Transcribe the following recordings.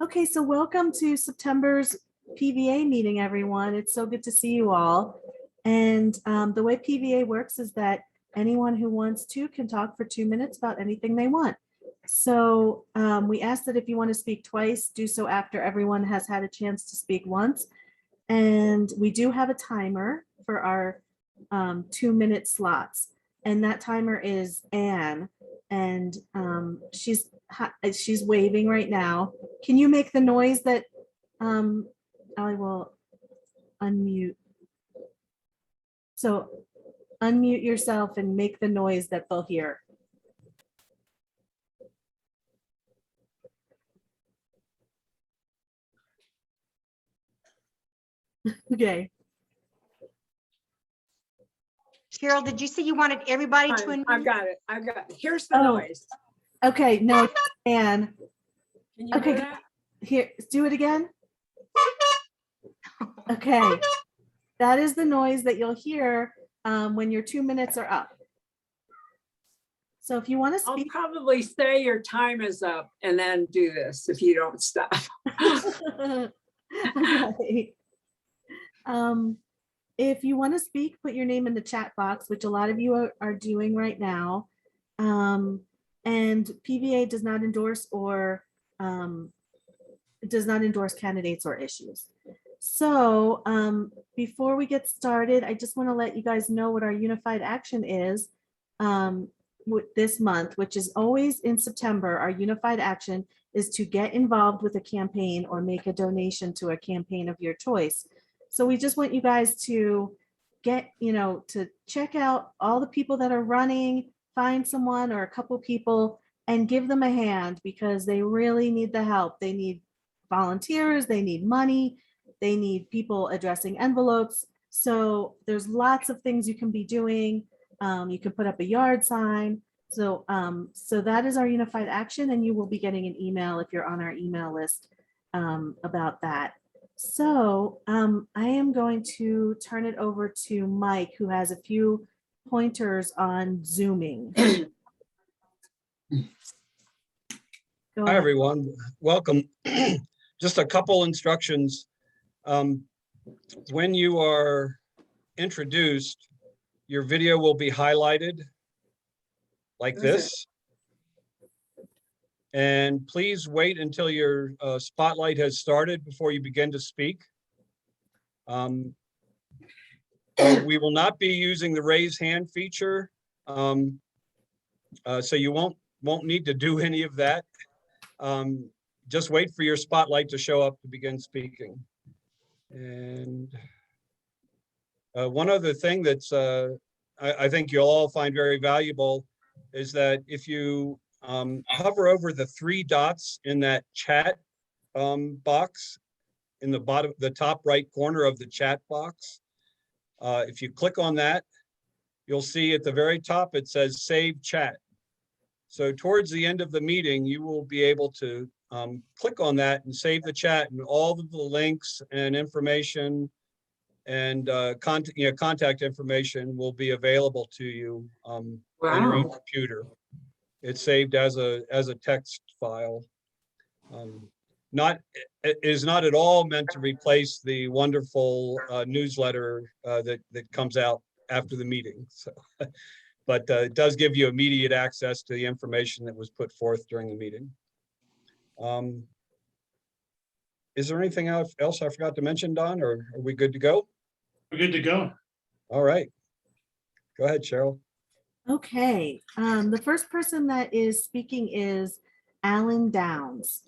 Okay, so welcome to September's PVA meeting, everyone. It's so good to see you all. And the way PVA works is that anyone who wants to can talk for 2 minutes about anything they want. So we ask that if you want to speak twice, do so after everyone has had a chance to speak once. And we do have a timer for our 2-minute slots. And that timer is Anne. And she's waving right now. Can you make the noise that I will unmute? So unmute yourself and make the noise that they'll hear. Okay. Cheryl, did you say you wanted everybody to unmute? I've got it. Here's the noise. Okay, no, Anne. Can you Okay, do that? here, do it again. Okay, that is the noise that you'll hear when your 2 minutes are up. So if you want to I'll speak. probably say your time is up and then do this if you don't stop. Okay. If you want to speak, put your name in the chat box, which a lot of you are doing right now. And PVA does not endorse or candidates or issues. So before we get started, I just want to let you guys know what our unified action is this month, which is always in September. Our unified action is to get involved with a campaign or make a donation to a campaign of your choice. So we just want you guys to get, to check out all the people that are running, find someone or a couple people and give them a hand because they really need the help. They need volunteers, they need money, they need people addressing envelopes. So there's lots of things you can be doing. You can put up a yard sign. So that is our unified action, and you will be getting an email if you're on our email list about that. So I am going to turn it over to Mike, who has a few pointers on Zooming. Hi, everyone. Welcome. Just a couple instructions. When you are introduced, your video will be highlighted like this. And please wait until your spotlight has started before you begin to speak. We will not be using the raise hand feature. So you won't need to do any of that. Just wait for your spotlight to show up to begin speaking. And one other thing that's I think you'll all find very valuable is that if you hover over the 3 dots in that chat box in the top right corner of the chat box, if you click on that, you'll see at the very top it says Save Chat. So towards the end of the meeting, you will be able to click on that and save the chat, and all of the links and information and contact information will be available to you on your own computer. It's saved as a text file. It is not at all meant to replace the wonderful newsletter that comes out after the meeting. So, but it does give you immediate access to the information that was put forth during the meeting. Is there anything else I forgot to mention, Don, or are we good to go? We're good to go. All right. Go ahead, Cheryl. Okay. The first person that is speaking is Alan Downs.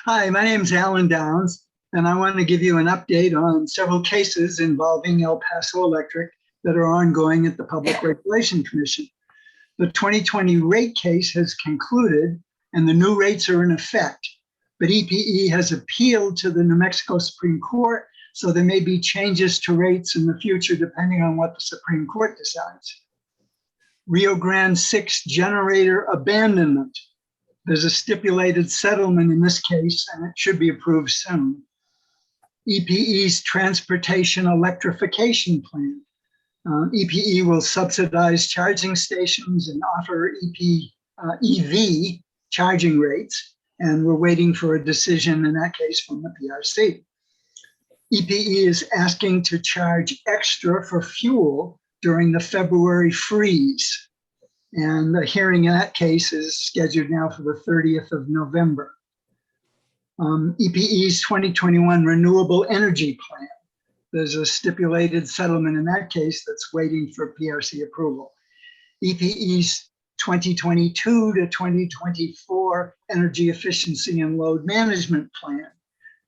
Hi, my name is Alan Downs, and I want to give you an update on several cases involving El Paso Electric that are ongoing at the Public Regulation Commission. The 2020 rate case has concluded, and the new rates are in effect, but EPE has appealed to the New Mexico Supreme Court, so there may be changes to rates in the future depending on what the Supreme Court decides. Rio Grande 6 generator abandonment. There's a stipulated settlement in this case, and it should be approved soon. EPE's Transportation Electrification Plan. EPE will subsidize charging stations and offer EV charging rates, and we're waiting for a decision in that case from the PRC. EPE is asking to charge extra for fuel during the February freeze, and the hearing in that case is scheduled now for the 30th of November. EPE's 2021 Renewable Energy Plan. There's a stipulated settlement in that case that's waiting for PRC approval. EPE's 2022 to 2024 Energy Efficiency and Load Management Plan.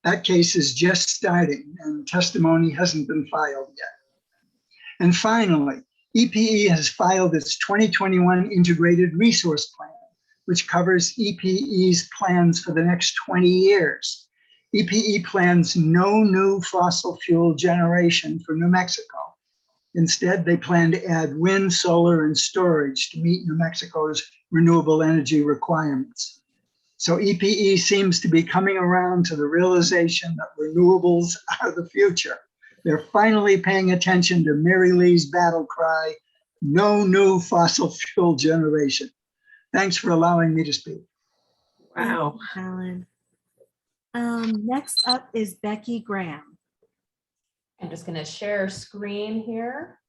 That case is just starting and testimony hasn't been filed yet. And finally, EPE has filed its 2021 Integrated Resource Plan, which covers EPE's plans for the next 20 years. EPE plans no new fossil fuel generation for New Mexico. Instead, they plan to add wind, solar, and storage to meet New Mexico's renewable energy requirements. So EPE seems to be coming around to the realization that renewables are the future. They're finally paying attention to Mary Lee's battle cry, no new fossil fuel generation. Thanks for allowing me to speak. Wow. Alan. Next up is Becky Graham. I'm just going to share screen here.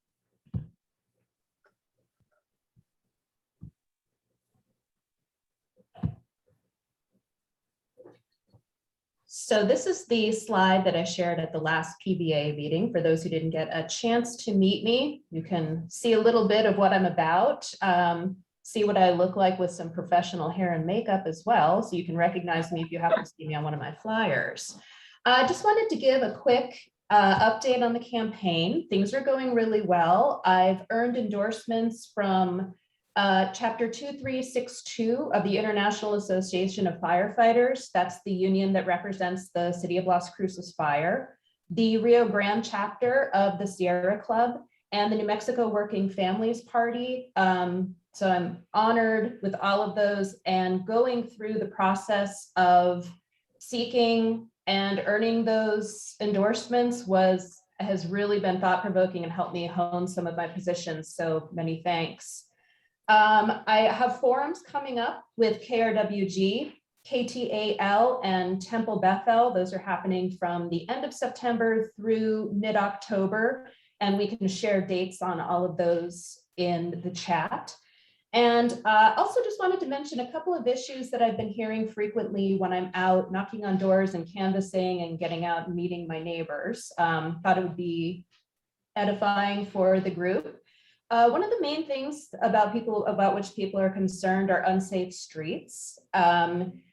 So this is the slide that I shared at the last PBA meeting. For those who didn't get a chance to meet me, you can see a little bit of what I'm about, see what I look like with some professional hair and makeup as well. So you can recognize me if you happen to see me on one of my flyers. I just wanted to give a quick update on the campaign. Things are going really well. I've earned endorsements from Chapter 2362 of the International Association of Firefighters. That's the union that represents the city of Las Cruces Fire, the Rio Grande chapter of the Sierra Club, and the New Mexico Working Families Party. So I'm honored with all of those, and going through the process of seeking and earning those endorsements has really been thought-provoking and helped me hone some of my positions. So many thanks. I have forums coming up with KRWG, KTAL, and Temple Bethel. Those are happening from the end of September through mid-October, and we can share dates on all of those in the chat. And also just wanted to mention a couple of issues that I've been hearing frequently when I'm out knocking on doors and canvassing and getting out and meeting my neighbors. Thought it would be edifying for the group. One of the main things about which people are concerned are unsafe streets,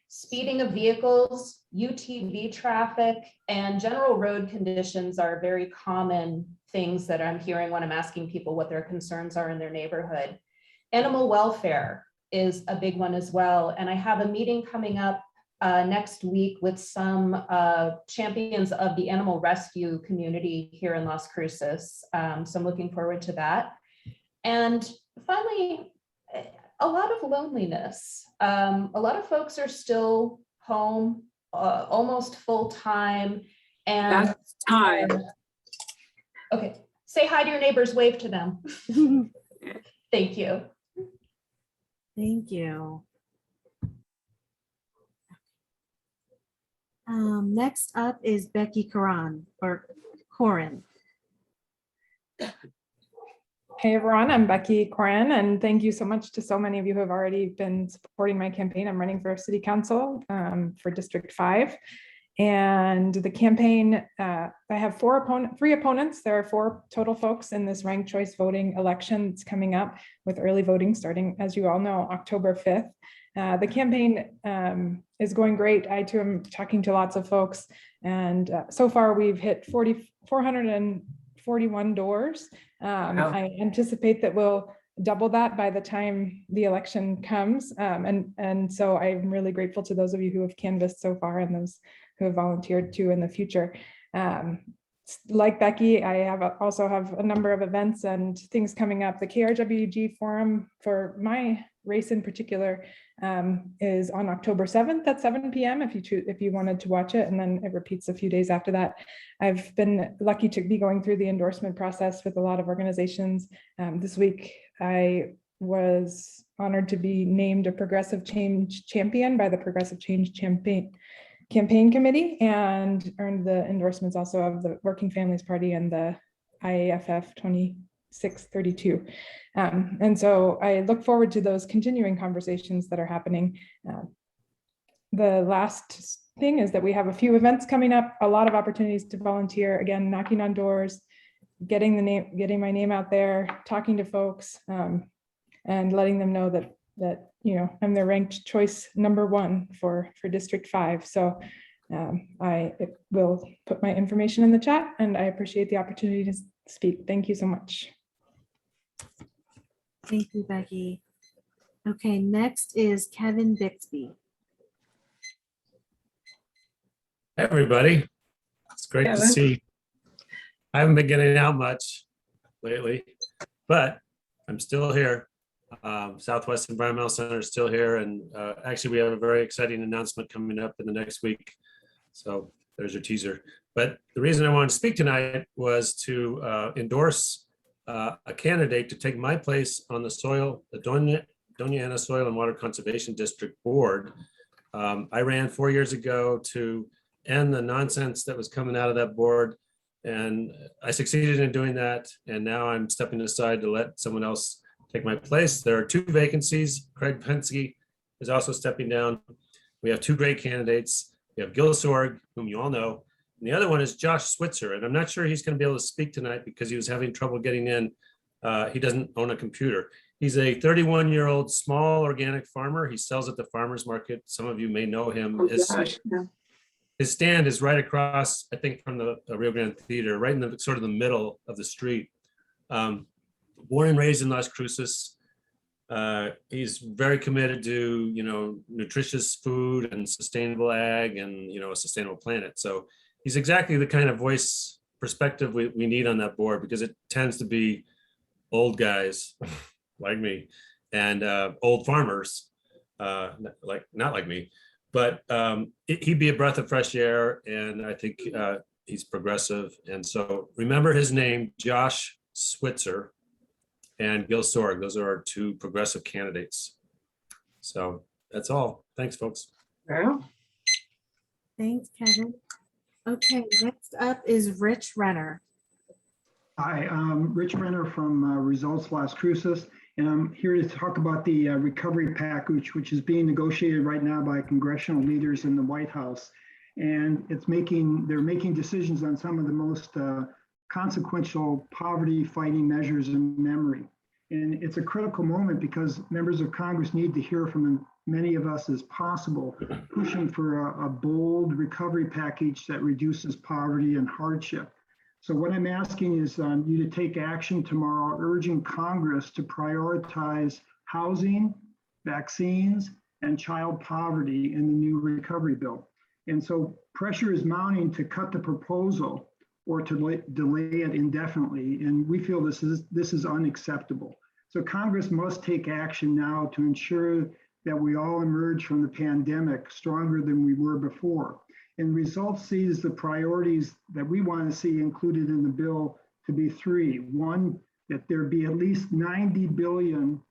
speeding of vehicles, UTV traffic, and general road conditions are very common things that I'm hearing when I'm asking people what their concerns are in their neighborhood. Animal welfare is a big one as well. And I have a meeting coming up next week with some champions of the animal rescue community here in Las Cruces. So I'm looking forward to that. And finally, a lot of loneliness. A lot of folks are still home, almost full time. And That's time. Okay, say hi to your neighbors, wave to them. Thank you. Thank you. Next up is Becky Corin. Hey everyone, I'm Becky Corin, and thank you so much to so many of you who have already been supporting my campaign. I'm running for City Council for District 5. And the campaign, I have three opponents. There are 4 total folks in this ranked choice voting election that's coming up, with early voting starting, as you all know, October 5th. The campaign is going great. I too am talking to lots of folks, and so far we've hit 441 doors. Wow. I anticipate that we'll double that by the time the election comes. And so I'm really grateful to those of you who have canvassed so far and those who have volunteered too in the future. Like Becky, I also have a number of events and things coming up. The KRWG forum for my race in particular is on October 7th at 7 p.m. if you wanted to watch it, and then it repeats a few days after that. I've been lucky to be going through the endorsement process with a lot of organizations. This week, I was honored to be named a Progressive Change Champion by the Progressive Change Campaign Committee, and earned the endorsements also of the Working Families Party and the IAFF 2632. And so I look forward to those continuing conversations that are happening. The last thing is that we have a few events coming up, a lot of opportunities to volunteer, again, knocking on doors, getting my name out there, talking to folks, and letting them know that I'm the ranked choice #1 for District 5. So I will put my information in the chat, and I appreciate the opportunity to speak. Thank you so much. Thank you, Becky. Okay, next is Kevin Bixby. Hey, everybody. It's great to Kevin. see. I haven't been getting out much lately, but I'm still here. Southwest Environmental Center is still here. And actually, we have a very exciting announcement coming up in the next week. So there's your teaser. But the reason I wanted to speak tonight was to endorse a candidate to take my place on the Doña Ana Soil and Water Conservation District Board. I ran 4 years ago to end the nonsense that was coming out of that board. And I succeeded in doing that. And now I'm stepping aside to let someone else take my place. There are 2 vacancies. Craig Penske is also stepping down. We have 2 great candidates. We have Gil Sorg, whom you all know. And the other one is Josh Switzer. And I'm not sure he's going to be able to speak tonight because he was having trouble getting in. He doesn't own a computer. He's a 31-year-old small organic farmer. He sells at the farmer's market. Some of you may know him. Oh, gosh, yeah. His stand is right across, I think, from the Rio Grande Theater, right in the sort of the middle of the street. Born and raised in Las Cruces. He's very committed to, nutritious food and sustainable ag and, a sustainable planet. So he's exactly the kind of voice perspective we need on that board, because it tends to be old guys like me and old farmers, not like me. But he'd be a breath of fresh air, and I think he's progressive. And so remember his name, Josh Switzer and Gil Sorg. Those are our 2 progressive candidates. So that's all. Thanks, folks. Well, Thanks, Kevin. Okay, next up is Rich Renner. Hi, I'm Rich Renner from Results Las Cruces, and I'm here to talk about the recovery package, which is being negotiated right now by congressional leaders in the White House. And they're making decisions on some of the most consequential poverty fighting measures in memory. And it's a critical moment because members of Congress need to hear from as many of us as possible, pushing for a bold recovery package that reduces poverty and hardship. So what I'm asking is you to take action tomorrow, urging Congress to prioritize housing, vaccines, and child poverty in the new recovery bill. And so pressure is mounting to cut the proposal or to delay it indefinitely. And we feel this is unacceptable. So Congress must take action now to ensure that we all emerge from the pandemic stronger than we were before. And Results sees the priorities that we want to see included in the bill to be 3. 1, that there be at least $90 billion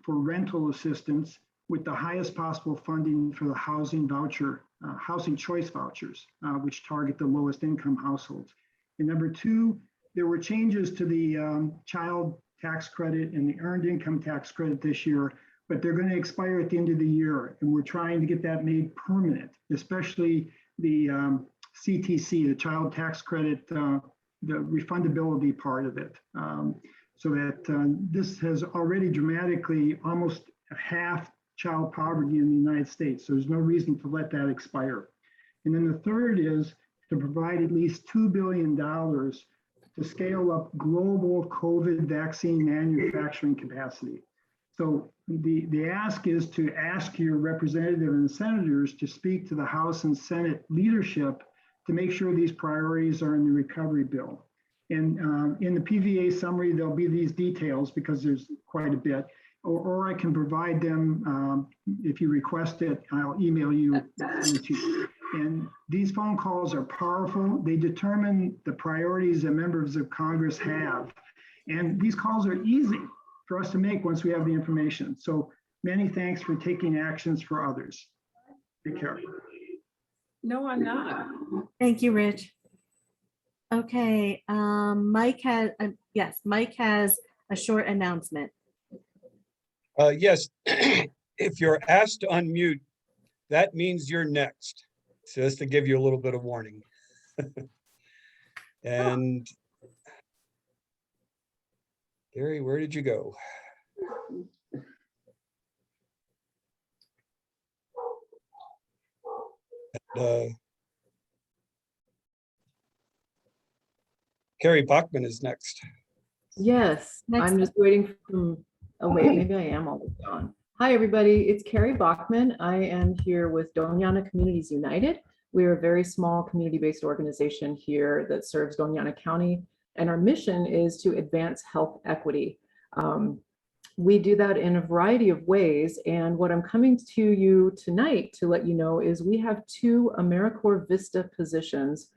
for rental assistance, with the highest possible funding for the housing choice vouchers, which target the lowest income households. And number 2, there were changes to the child tax credit and the earned income tax credit this year, but they're going to expire at the end of the year. And we're trying to get that made permanent, especially the CTC, the child tax credit, the refundability part of it, so that this has already dramatically almost half child poverty in the United States. So there's no reason to let that expire. And then the third is to provide at least $2 billion to scale up global COVID vaccine manufacturing capacity. So the ask is to ask your representative and senators to speak to the House and Senate leadership to make sure these priorities are in the recovery bill. And in the PVA summary, there'll be these details because there's quite a bit. or I can provide them. If you request it, I'll email you. And these phone calls are powerful. They determine the priorities that members of Congress have. And these calls are easy for us to make once we have the information. So many thanks for taking actions for others. Take care. No, I'm not. Thank you, Rich. Okay, Mike has, yes, Mike has a short announcement. Yes, if you're asked to unmute, that means you're next. So just to give you a little bit of warning. And Gary, where did you go? Carrie Bachman is next. Yes, Next I'm just waiting from, oh wait, maybe I am almost gone. Hi, everybody, it's Carrie Bachman. I am here with Doña Communities United. We're a very small community-based organization here that serves Doña County, and our mission is to advance health equity. We do that in a variety of ways, and what I'm coming to you tonight to let you know is we have 2 AmeriCorps Vista positions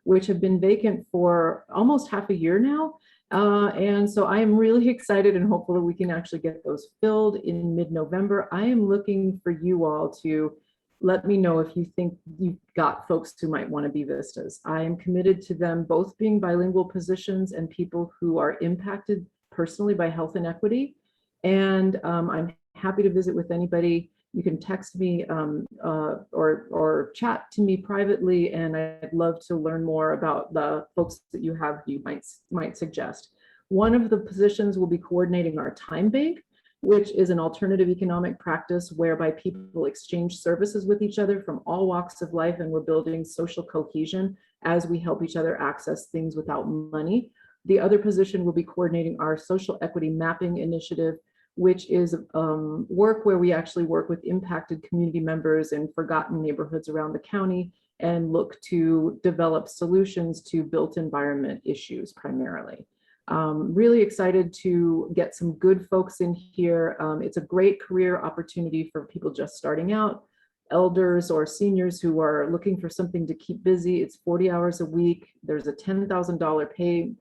which have been vacant for almost half a year now. And so I am really excited and hopeful that we can actually get those filled in mid-November. I am looking for you all to let me know if you think you've got folks who might want to be Vistas. I am committed to them both being bilingual positions and people who are impacted personally by health inequity. And I'm happy to visit with anybody. You can text me or chat to me privately, and I'd love to learn more about the folks that you have you might suggest. One of the positions will be coordinating our time bank, which is an alternative economic practice whereby people exchange services with each other from all walks of life, and we're building social cohesion as we help each other access things without money. The other position will be coordinating our social equity mapping initiative, which is work where we actually work with impacted community members in forgotten neighborhoods around the county and look to develop solutions to built environment issues primarily. Really excited to get some good folks in here. It's a great career opportunity for people just starting out, elders or seniors who are looking for something to keep busy. It's 40 hours a week. There's a $10,000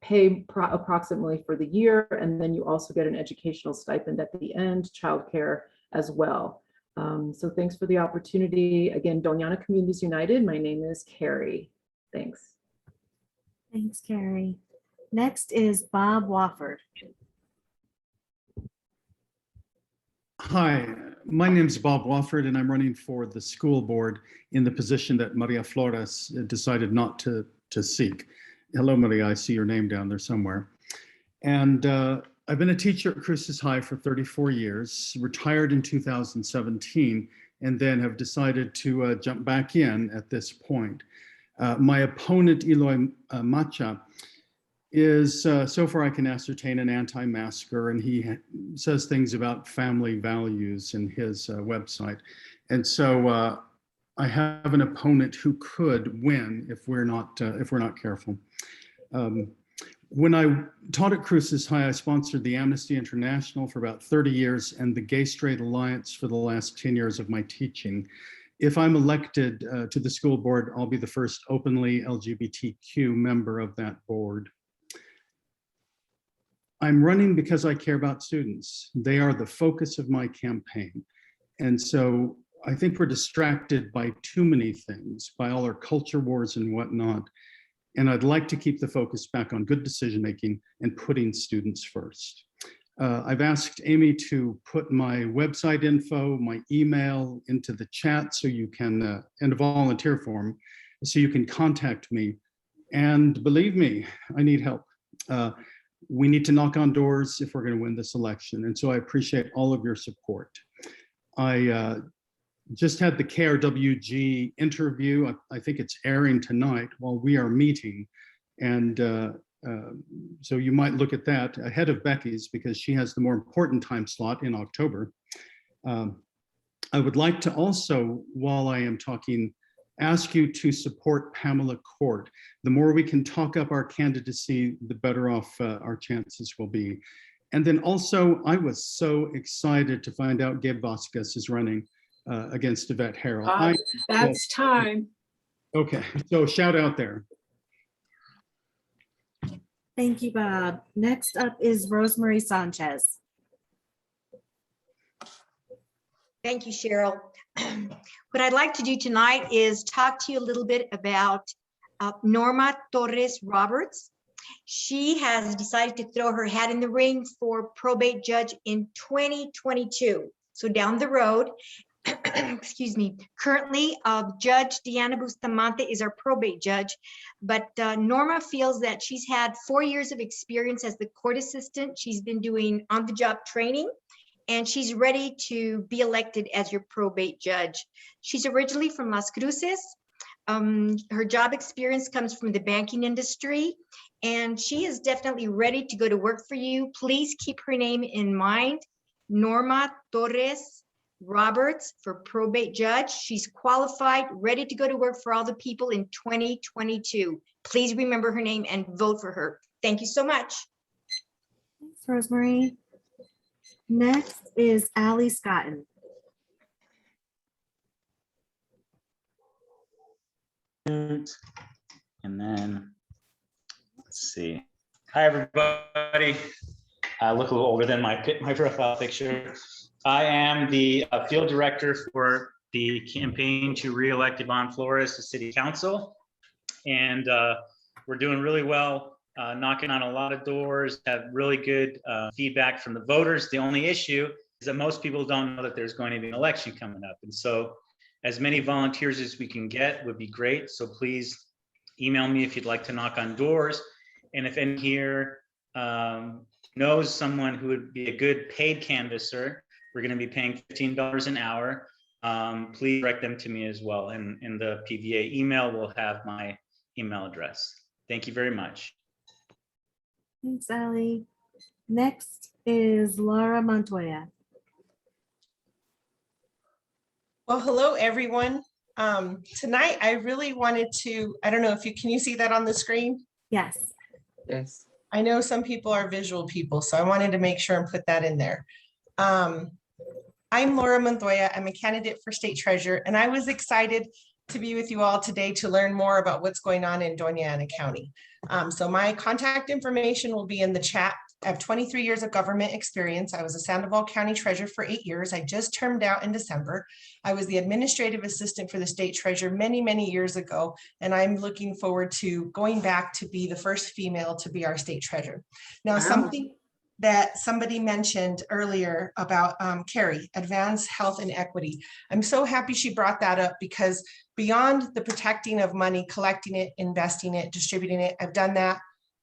pay approximately for the year, and then you also get an educational stipend at the end, childcare as well. So thanks for the opportunity. Again, Doña Communities United. My name is Carrie. Thanks. Thanks, Carrie. Next is Bob Wofford. Hi, my name is Bob Wofford, and I'm running for the school board in the position that Maria Flores decided not to seek. Hello, Maria, I see your name down there somewhere. And I've been a teacher at Cruces High for 34 years, retired in 2017, and then have decided to jump back in at this point. My opponent, Eloy Macha, is, so far I can ascertain, an anti-masker, and he says things about family values in his website. And so I have an opponent who could win if we're not careful. When I taught at Cruces High, I sponsored the Amnesty International for about 30 years and the Gay Straight Alliance for the last 10 years of my teaching. If I'm elected to the school board, I'll be the first openly LGBTQ member of that board. I'm running because I care about students. They are the focus of my campaign. And so I think we're distracted by too many things, by all our culture wars and whatnot. And I'd like to keep the focus back on good decision-making and putting students first. I've asked Amy to put my website info, my email into the chat so you can, and a volunteer form, so you can contact me. And believe me, I need help. We need to knock on doors if we're going to win this election. And so I appreciate all of your support. I just had the KRWG interview. I think it's airing tonight while we are meeting. And so you might look at that ahead of Becky's because she has the more important time slot in October. I would like to also, while I am talking, ask you to support Pamela Court. The more we can talk up our candidacy, the better off our chances will be. And then also, I was so excited to find out Gabe Vasquez is running against Yvette Harrell. That's time. Okay, so shout out there. Thank you, Bob. Next up is Rosemary Sanchez. Thank you, Cheryl. What I'd like to do tonight is talk to you a little bit about Norma Torres Roberts. She has decided to throw her hat in the ring for probate judge in 2022. So down the road, excuse me, currently Judge Diana Bustamante is our probate judge, but Norma feels that she's had 4 years of experience as the court assistant. She's been doing on-the-job training, and she's ready to be elected as your probate judge. She's originally from Las Cruces. Her job experience comes from the banking industry, and she is definitely ready to go to work for you. Please keep her name in mind, Norma Torres Roberts for probate judge. She's qualified, ready to go to work for all the people in 2022. Please remember her name and vote for her. Thank you so much. Thanks, Rosemary. Next is Ally Scotton. And then, let's see. Hi, everybody. I look a little older than my profile picture. I am the field director for the campaign to re-elect Yvonne Flores to City Council. And we're doing really well, knocking on a lot of doors, have really good feedback from the voters. The only issue is that most people don't know that there's going to be an election coming up. And so as many volunteers as we can get would be great. So please email me if you'd like to knock on doors. And if any here knows someone who would be a good paid canvasser, we're going to be paying $15 an hour. Please direct them to me as well. And in the PVA email, we'll have my email address. Thank you very much. Thanks, Ally. Next is Laura Montoya. Well, hello, everyone. Tonight, I really wanted to, I don't know if can you see that on the screen? Yes. Yes. I know some people are visual people, so I wanted to make sure and put that in there. I'm Laura Montoya. I'm a candidate for state treasurer, and I was excited to be with you all today to learn more about what's going on in Doña County. So my contact information will be in the chat. I have 23 years of government experience. I was a Sandoval County treasurer for 8 years. I just termed out in December. I was the administrative assistant for the state treasurer many, many years ago, and I'm looking forward to going back to be the first female to be our state treasurer. Now, something that somebody mentioned earlier about Carrie, advanced health and equity. I'm so happy she brought that up because beyond the protecting of money, collecting it, investing it, distributing it, I've done that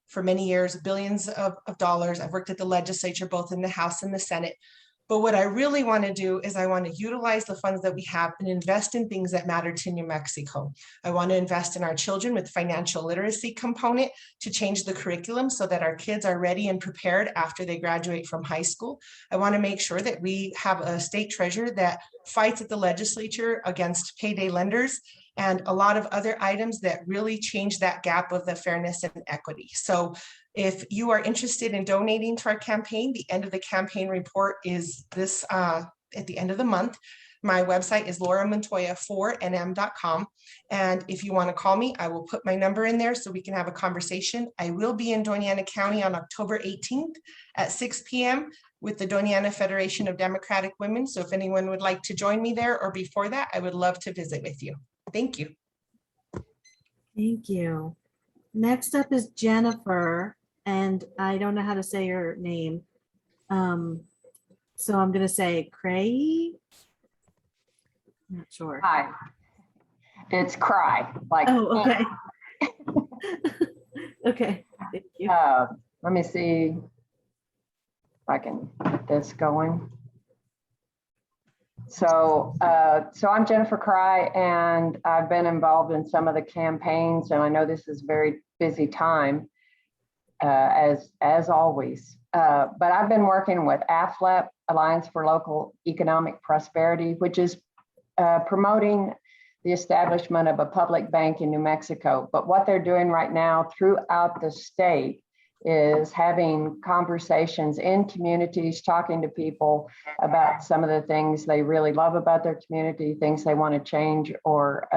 for many years, billions of dollars. I've worked at the legislature, both in the House and the Senate. But what I really want to do is I want to utilize the funds that we have and invest in things that matter to New Mexico. I want to invest in our children with financial literacy component to change the curriculum so that our kids are ready and prepared after they graduate from high school. I want to make sure that we have a state treasurer that fights at the legislature against payday lenders and a lot of other items that really change that gap of the fairness and equity. So if you are interested in donating to our campaign, the end of the campaign report is this at the end of the month. My website is lauramontoya4nm.com. And if you want to call me, I will put my number in there so we can have a conversation. I will be in Doña County on October 18th at 6 p.m. with the Doña Federation of Democratic Women. So if anyone would like to join me there or before that, I would love to visit with you. Thank you. Thank you. Next up is Jennifer, and I don't know how to say her name. So I'm going to say Cray. I'm not sure. Hi. It's cry. Like. Oh, okay. Okay. Thank you. Let me see if I can get this going. So I'm Jennifer Cry, and I've been involved in some of the campaigns, and I know this is a very busy time, as always. But I've been working with AFLEP, Alliance for Local Economic Prosperity, which is promoting the establishment of a public bank in New Mexico. But what they're doing right now throughout the state is having conversations in communities, talking to people about some of the things they really love about their community, things they want to change or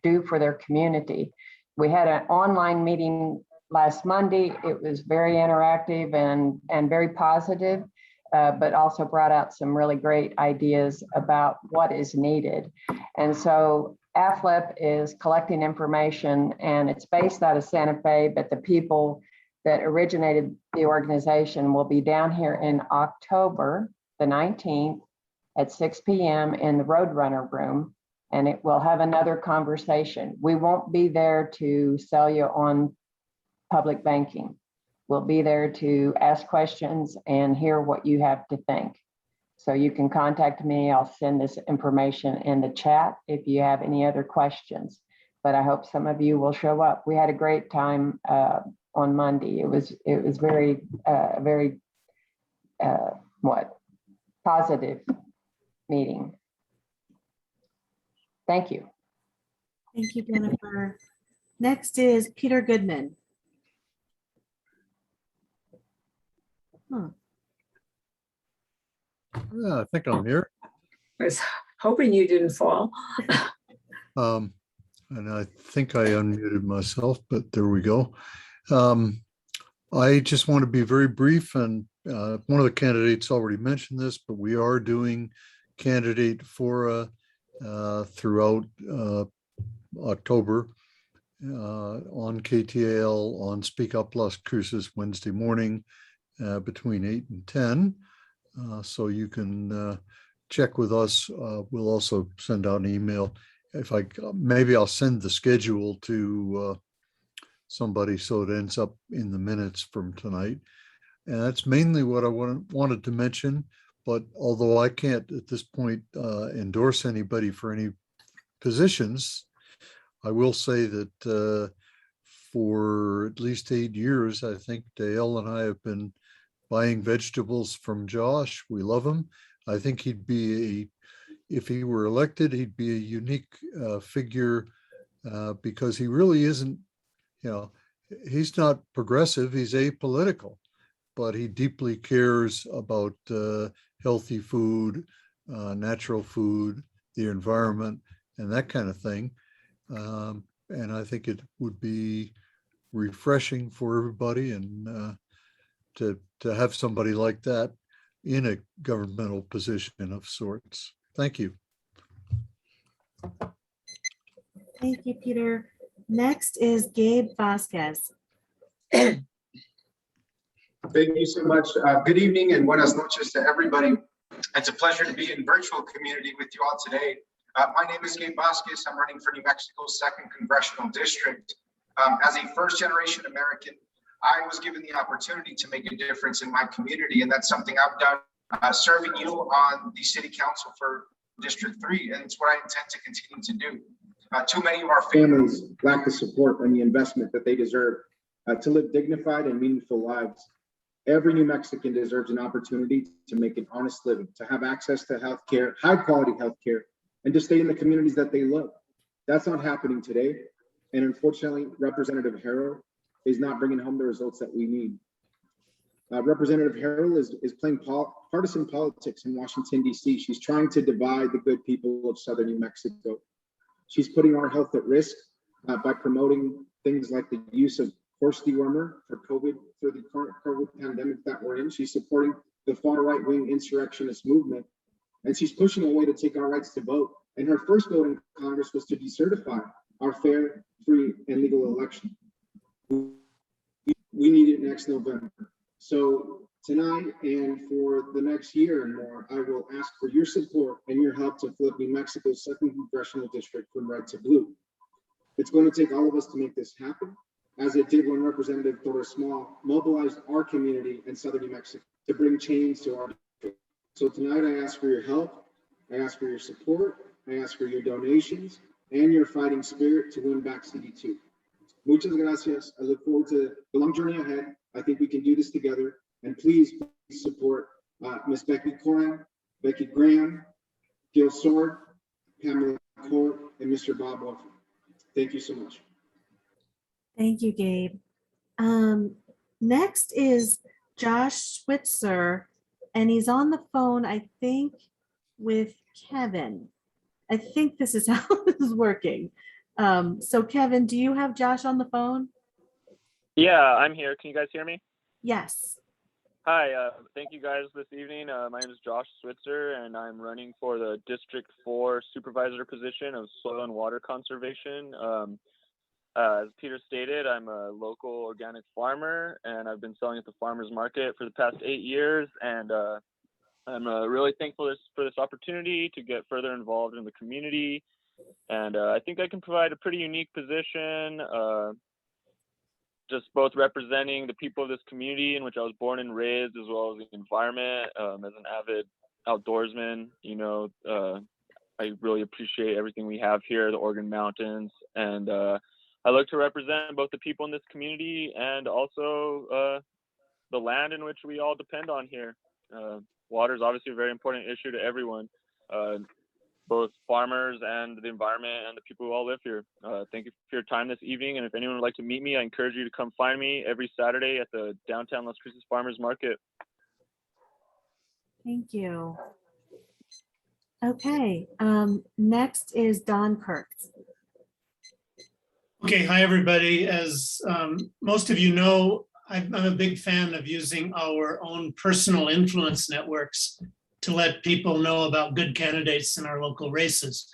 do for their community. We had an online meeting last Monday. It was very interactive and very positive, but also brought out some really great ideas about what is needed. And so AFLIP is collecting information, and it's based out of Santa Fe, but the people that originated the organization will be down here in October the 19th at 6 p.m. in the Roadrunner room, and it will have another conversation. We won't be there to sell you on public banking. We'll be there to ask questions and hear what you have to think. So you can contact me. I'll send this information in the chat if you have any other questions, but I hope some of you will show up. We had a great time on Monday. It was very positive meeting. Thank you. Thank you, Jennifer. Next is Peter Goodman. Yeah, I think I'm here. I was hoping you didn't fall. And I think I unmuted myself, but there we go. I just want to be very brief, and one of the candidates already mentioned this, but we are doing candidate fora throughout October on KTAL on Speak Up Las Cruces Wednesday morning between 8 and 10. So you can check with us. We'll also send out an email. Maybe I'll send the schedule to somebody so it ends up in the minutes from tonight. And that's mainly what I wanted to mention. But although I can't at this point endorse anybody for any positions, I will say that for at least 8 years, I think Dale and I have been buying vegetables from Josh. We love him. I think he'd be if he were elected, he'd be a unique figure because he really isn't, he's not progressive, he's apolitical, but he deeply cares about healthy food, natural food, the environment, and that kind of thing. And I think it would be refreshing for everybody and to have somebody like that in a governmental position of sorts. Thank you. Thank you, Peter. Next is Gabe Vasquez. Thank you so much. Good evening and buenas noches to everybody. It's a pleasure to be in virtual community with you all today. My name is Gabe Vasquez. I'm running for New Mexico's 2nd Congressional District. As a first-generation American, I was given the opportunity to make a difference in my community, and that's something I've done serving you on the City Council for District 3, and it's what I intend to continue to do. Too many of our families lack the support and the investment that they deserve to live dignified and meaningful lives. Every New Mexican deserves an opportunity to make an honest living, to have access to healthcare, high-quality healthcare, and to stay in the communities that they love. That's not happening today, and unfortunately, Representative Harrell is not bringing home the results that we need. Representative Harrell is playing partisan politics in Washington, D.C. She's trying to divide the good people of Southern New Mexico. She's putting our health at risk by promoting things like the use of horse dewormer for the current COVID pandemic that we're in. She's supporting the far right-wing insurrectionist movement, and she's pushing a way to take our rights to vote. And her first vote in Congress was to decertify our fair, free, and legal election. We need it next November. So tonight and for the next year and more, I will ask for your support and your help to flip New Mexico's 2nd Congressional District from red to blue. It's going to take all of us to make this happen, as it did when Representative Torres Small mobilized our community in Southern New Mexico to bring change to our district. So tonight I ask for your help, I ask for your support, I ask for your donations and your fighting spirit to win back CD2. Muchas gracias. I look forward to the long journey ahead. I think we can do this together. And please support Ms. Becky Coran, Becky Graham, Gil Sword, Pamela Court, and Mr. Bob Wolfer. Thank you so much. Thank you, Gabe. Next is Josh Switzer, and he's on the phone, I think, with Kevin. I think this is how this is working. So Kevin, do you have Josh on the phone? Yeah, I'm here. Can you guys hear me? Yes. Hi, thank you guys this evening. My name is Josh Switzer, and I'm running for the District 4 Supervisor position of Soil and Water Conservation. As Peter stated, I'm a local organic farmer, and I've been selling at the farmers market for the past 8 years. And I'm really thankful for this opportunity to get further involved in the community. And I think I can provide a pretty unique position, just both representing the people of this community in which I was born and raised, as well as the environment. As an avid outdoorsman, I really appreciate everything we have here, the Oregon Mountains. And I look to represent both the people in this community and also the land in which we all depend on here. Water is obviously a very important issue to everyone, both farmers and the environment and the people who all live here. Thank you for your time this evening. And if anyone would like to meet me, I encourage you to come find me every Saturday at the downtown Las Cruces Farmers Market. Thank you. Okay, next is Don Kurtz. Okay, hi, everybody. As most of you know, I'm a big fan of using our own personal influence networks to let people know about good candidates in our local races.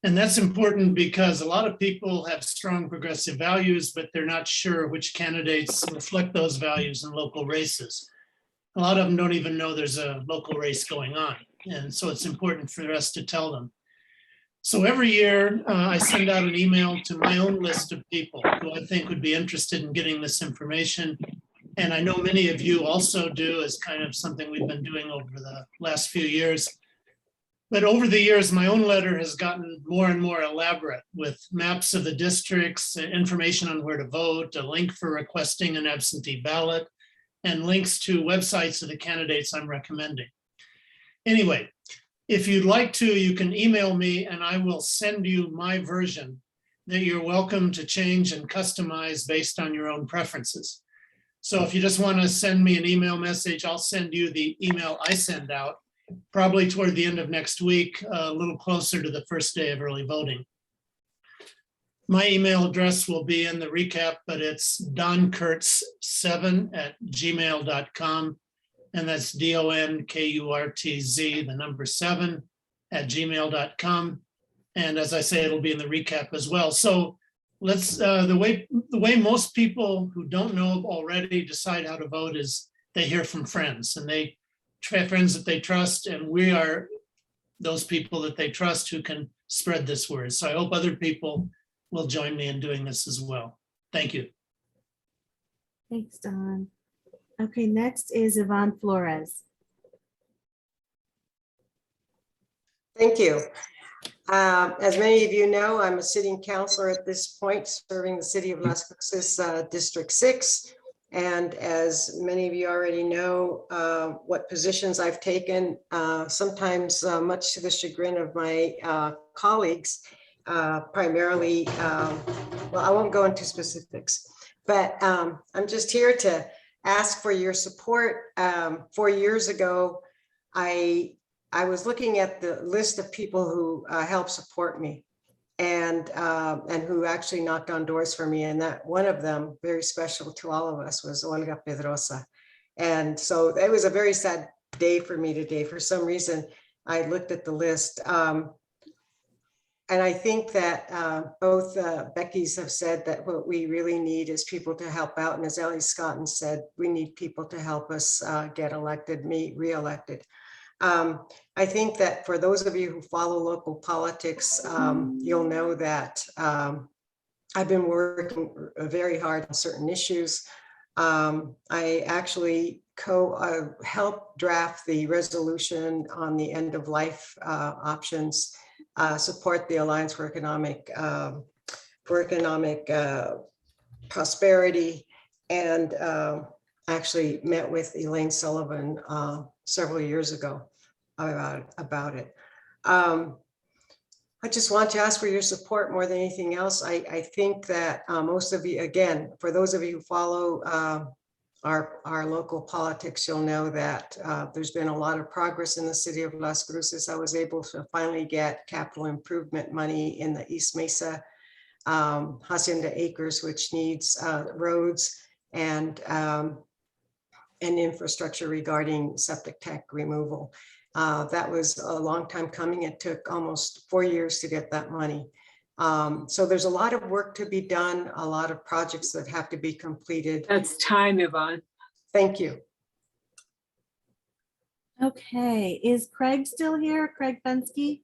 And that's important because a lot of people have strong progressive values, but they're not sure which candidates reflect those values in local races. A lot of them don't even know there's a local race going on. And so it's important for us to tell them. So every year I send out an email to my own list of people who I think would be interested in getting this information. And I know many of you also do, as kind of something we've been doing over the last few years. But over the years, my own letter has gotten more and more elaborate with maps of the districts, information on where to vote, a link for requesting an absentee ballot, and links to websites of the candidates I'm recommending. Anyway, if you'd like to, you can email me and I will send you my version that you're welcome to change and customize based on your own preferences. So if you just want to send me an email message, I'll send you the email I send out probably toward the end of next week, a little closer to the first day of early voting. My email address will be in the recap, but it's donkurtz7@gmail.com. And that's DONKURTZ, the number 7@gmail.com. And as I say, it'll be in the recap as well. So let's, the way most people who don't know already decide how to vote is they hear from friends, and they try friends that they trust, and we are those people that they trust who can spread this word. So I hope other people will join me in doing this as well. Thank you. Thanks, Don. Okay, next is Yvonne Flores. Thank you. As many of you know, I'm a sitting councilor at this point, serving the city of Las Cruces, District 6. And as many of you already know, what positions I've taken, sometimes much to the chagrin of my colleagues, primarily, well, I won't go into specifics, but I'm just here to ask for your support. 4 years ago, I was looking at the list of people who helped support me and who actually knocked on doors for me. And that one of them, very special to all of us, was Olga Pedrosa. And so it was a very sad day for me today. For some reason, I looked at the list. And I think that both Becky's have said that what we really need is people to help out. And as Ellie Scotton said, we need people to help us get elected, re-elected. I think that for those of you who follow local politics, you'll know that I've been working very hard on certain issues. I actually helped draft the resolution on the end of life options, support the Alliance for Economic Prosperity, and actually met with Elaine Sullivan several years ago about it. I just want to ask for your support more than anything else. I think that most of you, again, for those of you who follow our local politics, you'll know that there's been a lot of progress in the city of Las Cruces. I was able to finally get capital improvement money in the East Mesa Hacienda Acres, which needs roads and infrastructure regarding septic tank removal. That was a long time coming. It took almost 4 years to get that money. So there's a lot of work to be done, a lot of projects that have to be completed. That's time, Yvonne. Thank you. Okay, is Craig still here? Craig Fensky?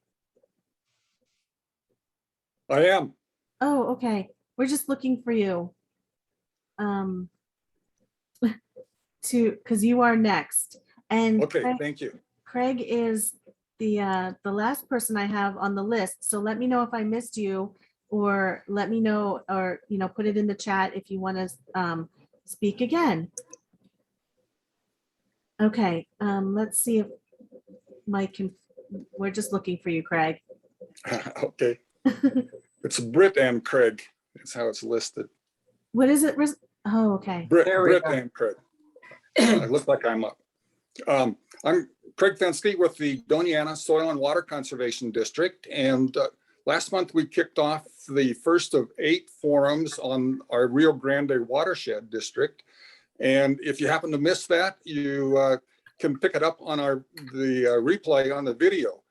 I am. Oh, okay. We're just looking for you. Because you are next. And Okay, Craig, thank you. Craig is the last person I have on the list. So let me know if I missed you, or let me know, or put it in the chat if you want to speak again. Okay, let's see if Mike can. We're just looking for you, Craig. Okay. It's Britt and Craig. That's how it's listed. What is it? Oh, okay. Britt and Craig. I look like I'm up. I'm Craig Fensky with the Doña Soil and Water Conservation District. And last month we kicked off the first of 8 forums on our Rio Grande watershed district. And if you happen to miss that, you can pick it up on the replay on the video.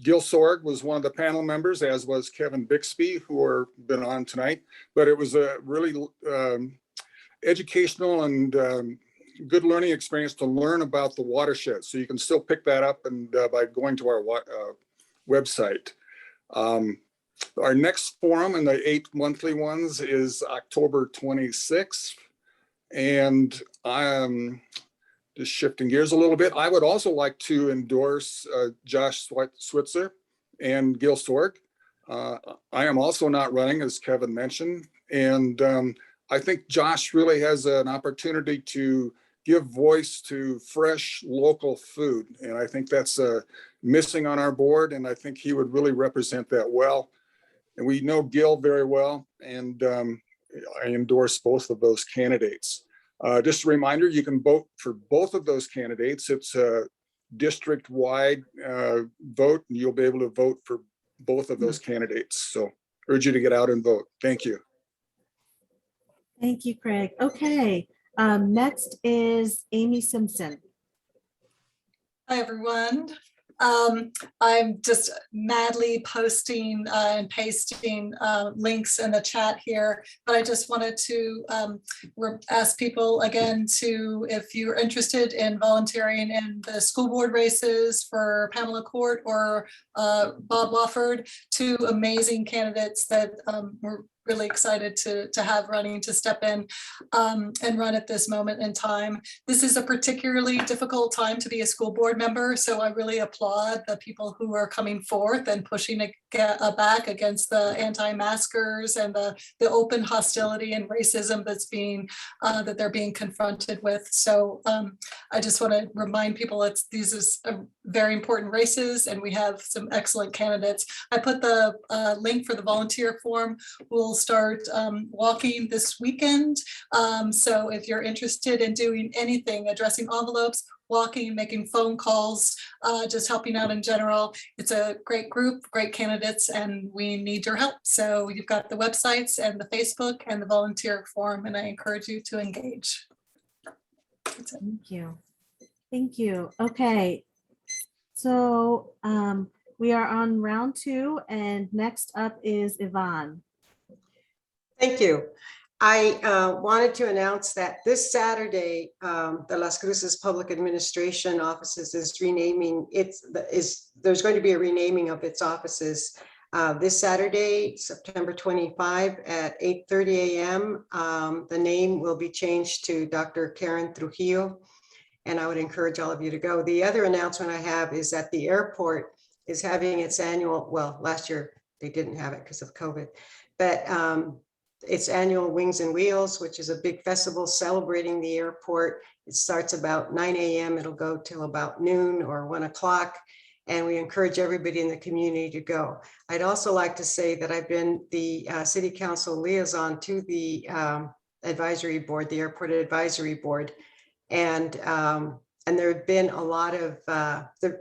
Gil Sorg was one of the panel members, as was Kevin Bixby, who are been on tonight. But it was a really educational and good learning experience to learn about the watershed. So you can still pick that up and by going to our website. Our next forum in the 8 monthly ones is October 26th. And I'm just shifting gears a little bit. I would also like to endorse Josh Switzer and Gil Sorg. I am also not running, as Kevin mentioned. And I think Josh really has an opportunity to give voice to fresh local food. And I think that's missing on our board. And I think he would really represent that well. And we know Gil very well. And I endorse both of those candidates. Just a reminder, you can vote for both of those candidates. It's a district-wide vote, and you'll be able to vote for both of those candidates. So urge you to get out and vote. Thank you. Thank you, Craig. Okay, next is Amy Simpson. Hi, everyone. I'm just madly posting and pasting links in the chat here, but I just wanted to ask people again to, if you're interested in volunteering in the school board races for Pamela Court or Bob Wofford, 2 amazing candidates that we're really excited to have running to step in and run at this moment in time. This is a particularly difficult time to be a school board member, so I really applaud the people who are coming forth and pushing back against the anti-maskers and the open hostility and racism that's that they're being confronted with. So I just want to remind people these are very important races, and we have some excellent candidates. I put the link for the volunteer form. We'll start walking this weekend. So if you're interested in doing anything, addressing envelopes, walking, making phone calls, just helping out in general, it's a great group, great candidates, and we need your help. So you've got the websites and the Facebook and the volunteer form, and I encourage you to engage. Thank you. Thank you. Okay. So we are on round 2, and next up is Yvonne. Thank you. I wanted to announce that this Saturday, the Las Cruces Public Administration Offices is renaming. There's going to be a renaming of its offices this Saturday, September 25 at 8:30 a.m. The name will be changed to Dr. Karen Trujillo, and I would encourage all of you to go. The other announcement I have is that the airport is having its annual, well, last year they didn't have it because of COVID, but its annual Wings and Wheels, which is a big festival celebrating the airport. It starts about 9 a.m. It'll go till about noon or 1 o'clock. And we encourage everybody in the community to go. I'd also like to say that I've been the city council liaison to the advisory board, the airport advisory board. And there have been a lot of,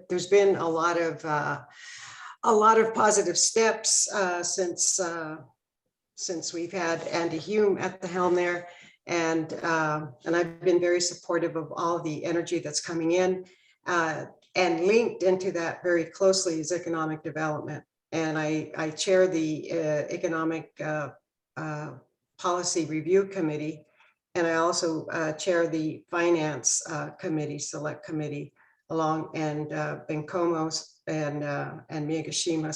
there's been a lot of positive steps since we've had Andy Hume at the helm there. And I've been very supportive of all the energy that's coming in, and linked into that very closely is economic development. And I chair the Economic Policy Review Committee. And I also chair the Finance Committee, Select Committee, and Bencomo and Miyagishima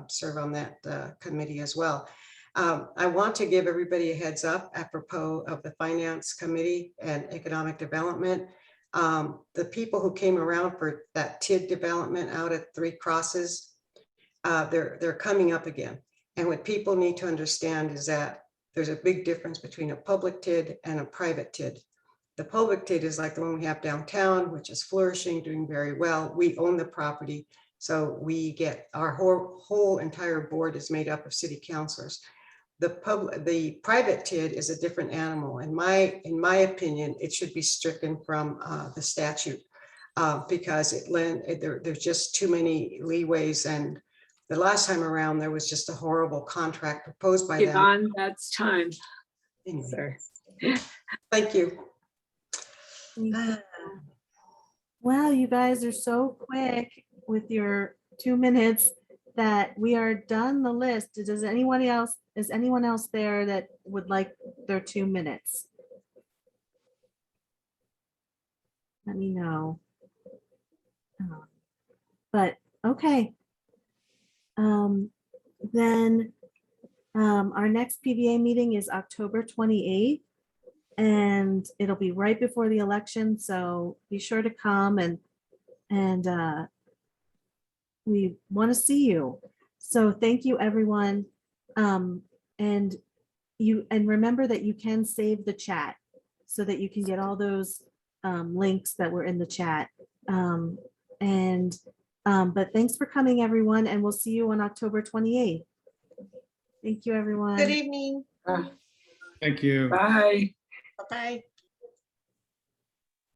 serve on that committee as well. I want to give everybody a heads up apropos of the Finance Committee and Economic Development. The people who came around for that TID development out at Three Crosses, they're coming up again. And what people need to understand is that there's a big difference between a public TID and a private TID. The public TID is like the one we have downtown, which is flourishing, doing very well. We own the property, so we get our whole entire board is made up of city councilors. The private TID is a different animal. In my opinion, it should be stricken from the statute because there's just too many leeways. And the last time around, there was just a horrible contract proposed by them. Yvonne, that's time. Anyway. Thank you. Wow, you guys are so quick with your 2 minutes that we are done the list. Is anyone else there that would like their 2 minutes? Let me know. But okay. Then our next PVA meeting is October 28th, and it'll be right before the election. So be sure to come, and we want to see you. So thank you, everyone. And remember that you can save the chat so that you can get all those links that were in the chat. But thanks for coming, everyone, and we'll see you on October 28th. Thank you, everyone. Good evening. Thank you. Bye. Bye-bye.